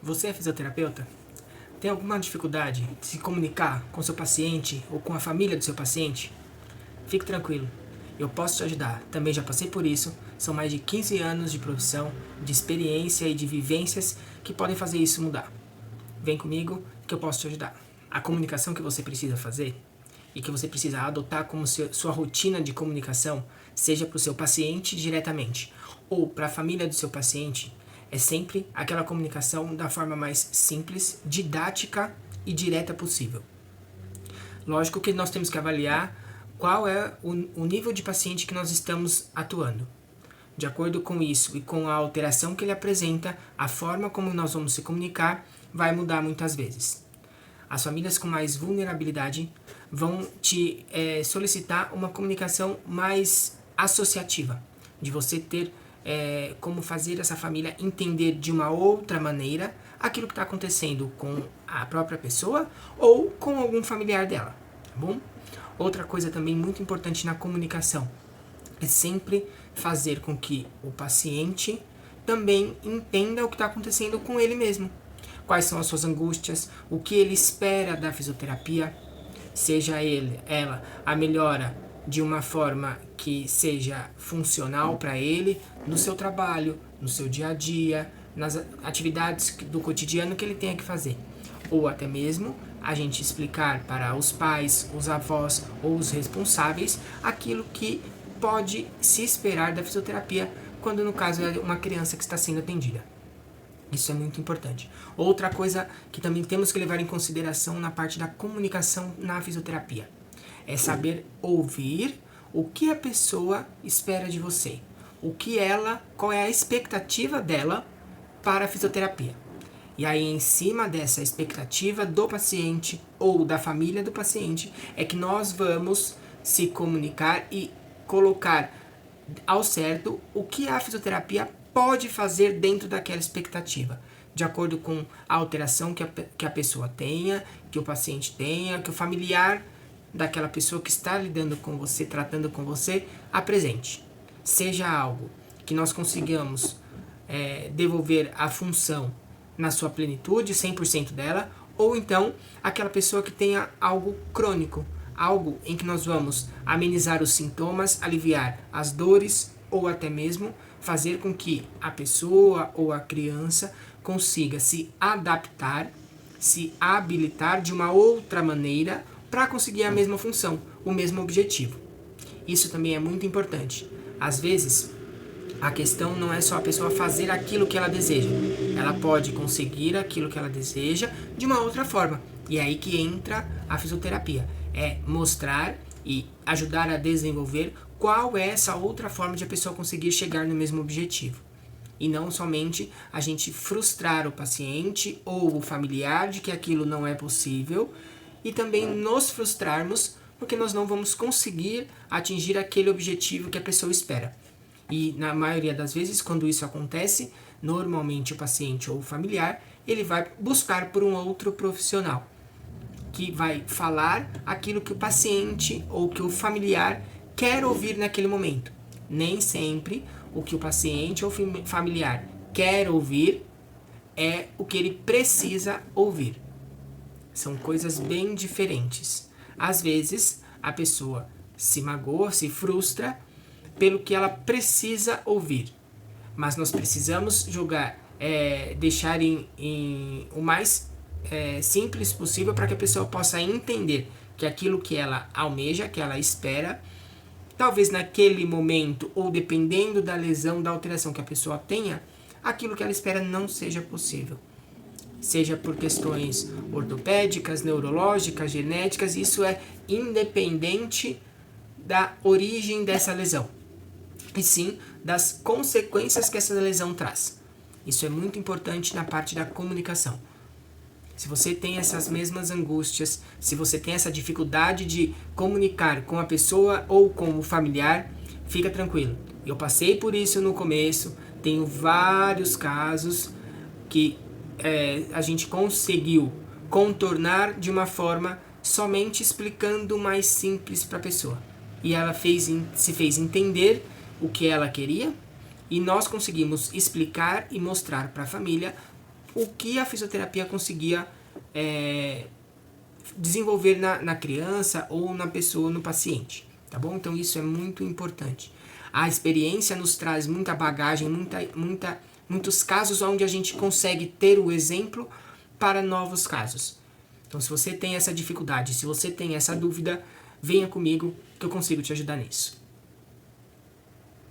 Você é fisioterapeuta? Tem alguma dificuldade de se comunicar com seu paciente ou com a família do seu paciente? Fique tranquilo, eu posso te ajudar. Também já passei por isso. São mais de 15 anos de profissão, de experiência e de vivências que podem fazer isso mudar. Vem comigo que eu posso te ajudar. A comunicação que você precisa fazer e que você precisa adotar como sua rotina de comunicação, seja para o seu paciente diretamente ou para a família do seu paciente, é sempre aquela comunicação da forma mais simples, didática e direta possível. Lógico que nós temos que avaliar qual é o nível de paciente que nós estamos atuando. De acordo com isso e com a alteração que ele apresenta, a forma como nós vamos se comunicar vai mudar muitas vezes. As famílias com mais vulnerabilidade vão te solicitar uma comunicação mais associativa, de você ter como fazer essa família entender de uma outra maneira aquilo que está acontecendo com a própria pessoa ou com algum familiar dela, tá bom? Outra coisa também muito importante na comunicação é sempre fazer com que o paciente também entenda o que está acontecendo com ele mesmo. Quais são as suas angústias, o que ele espera da fisioterapia, seja ela a melhora de uma forma que seja funcional para ele, no seu trabalho, no seu dia a dia, nas atividades do cotidiano que ele tenha que fazer. Ou até mesmo a gente explicar para os pais, os avós ou os responsáveis aquilo que pode se esperar da fisioterapia quando no caso é uma criança que está sendo atendida. Isso é muito importante. Outra coisa que também temos que levar em consideração na parte da comunicação na fisioterapia é saber ouvir o que a pessoa espera de você, qual é a expectativa dela para a fisioterapia. E aí, em cima dessa expectativa do paciente ou da família do paciente, é que nós vamos se comunicar e colocar ao certo o que a fisioterapia pode fazer dentro daquela expectativa, de acordo com a alteração que a pessoa tenha, que o paciente tenha, que o familiar daquela pessoa que está lidando com você, tratando com você, apresente. Seja algo que nós consigamos devolver a função na sua plenitude, 100% dela, ou então aquela pessoa que tenha algo crônico, algo em que nós vamos amenizar os sintomas, aliviar as dores ou até mesmo fazer com que a pessoa ou a criança consiga se adaptar, se habilitar de uma outra maneira para conseguir a mesma função, o mesmo objetivo. Isso também é muito importante. Às vezes, a questão não é só a pessoa fazer aquilo que ela deseja. Ela pode conseguir aquilo que ela deseja de uma outra forma. E é aí que entra a fisioterapia. É mostrar e ajudar a desenvolver qual é essa outra forma de a pessoa conseguir chegar no mesmo objetivo. E não somente a gente frustrar o paciente ou o familiar de que aquilo não é possível e também nos frustrarmos porque nós não vamos conseguir atingir aquele objetivo que a pessoa espera. E na maioria das vezes, quando isso acontece, normalmente o paciente ou o familiar, ele vai buscar por um outro profissional que vai falar aquilo que o paciente ou que o familiar quer ouvir naquele momento. Nem sempre o que o paciente ou familiar quer ouvir é o que ele precisa ouvir. São coisas bem diferentes. Às vezes, a pessoa se magoa, se frustra pelo que ela precisa ouvir. Mas nós precisamos deixar em o mais simples possível para que a pessoa possa entender que aquilo que ela almeja, que ela espera, talvez naquele momento, ou dependendo da lesão, da alteração que a pessoa tenha, aquilo que ela espera não seja possível. Seja por questões ortopédicas, neurológicas, genéticas, isso é independente da origem dessa lesão, e sim das consequências que essa lesão traz. Isso é muito importante na parte da comunicação. Se você tem essas mesmas angústias, se você tem essa dificuldade de comunicar com a pessoa ou com o familiar, fica tranquilo. Eu passei por isso no começo, tenho vários casos que a gente conseguiu contornar de uma forma somente explicando mais simples para a pessoa. E ela se fez entender o que ela queria e nós conseguimos explicar e mostrar para a família o que a fisioterapia conseguia desenvolver na criança ou na pessoa, no paciente, tá bom? Então isso é muito importante. A experiência nos traz muita bagagem, muitos casos onde a gente consegue ter o exemplo para novos casos. Então se você tem essa dificuldade, se você tem essa dúvida, venha comigo que eu consigo te ajudar nisso.